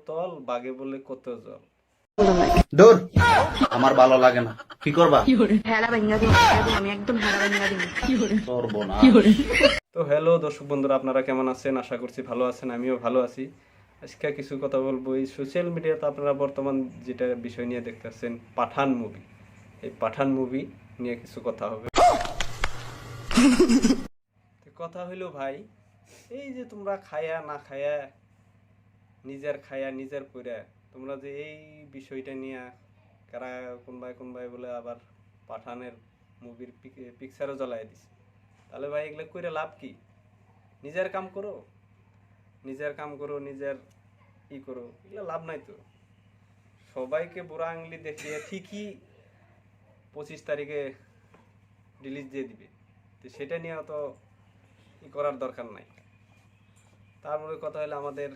তল বাগে বলে কত জল। দূর, আমার ভালো লাগে না। কি করবা? আমি একদম হেলা ভাঙ্গা দিই। করবো না। তো হ্যালো দর্শক বন্ধুরা, আপনারা কেমন আছেন? আশা করছি ভালো আছেন, আমিও ভালো আছি। আজকে কিছু কথা বলবো। এই সোশ্যাল মিডিয়াতে আপনারা বর্তমান যেটা বিষয় নিয়ে দেখতেছেন, পাঠান মুভি। এই পাঠান মুভি নিয়ে কিছু কথা হবে। তো কথা হইলো ভাই, এই যে তোমরা খায়া না খায়া, নিজের খায়া নিজের পইরা, তোমরা যে এই বিষয়টা নিয়ে কারা কোনবাই বলে আবার পাঠানের মুভির পিকচারও জ্বলাই দিছে। তাহলে ভাই এগুলো কইরা লাভ কি? নিজের কাম করো, নিজের করো, এগুলো লাভ নাই তো। সবাইকে বুড়া আঙুলি দেখিয়ে ঠিকই 25 তারিখে রিলিজ দিয়ে দিবে, তো সেটা নিয়ে তো করার দরকার নাই। তারপরে কথা হলো আমাদের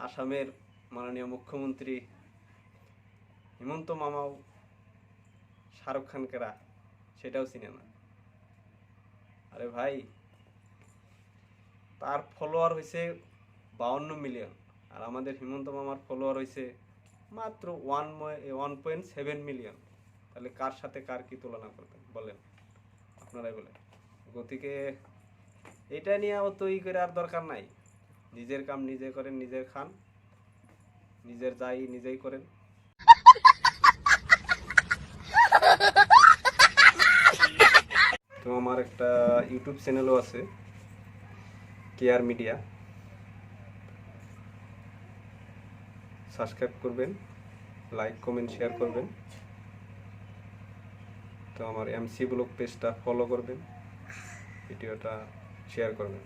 আসামের মাননীয় মুখ্যমন্ত্রী হিমন্ত মামাও শাহরুখ খানকেরা সেটাও চিনে না। আরে ভাই, তার ফলোয়ার হয়েছে 52 মিলিয়ন, আর আমাদের হিমন্ত মামার ফলোয়ার হয়েছে মাত্র 1.7 মিলিয়ন। তাহলে কার সাথে কার কি তুলনা করবেন বলেন, আপনারাই বলেন। গতিকে এটা নিয়ে অত করে আর দরকার নাই। নিজের কাম নিজে করেন, নিজের খান, নিজের যাই নিজেই করেন। তো আমার একটা ইউটিউব চ্যানেলও আছে, কেয়ার মিডিয়া। সাবস্ক্রাইব করবেন, লাইক কমেন্ট শেয়ার করবেন। তো আমার এমসি ব্লগ পেজটা ফলো করবেন, ভিডিওটা শেয়ার করবেন।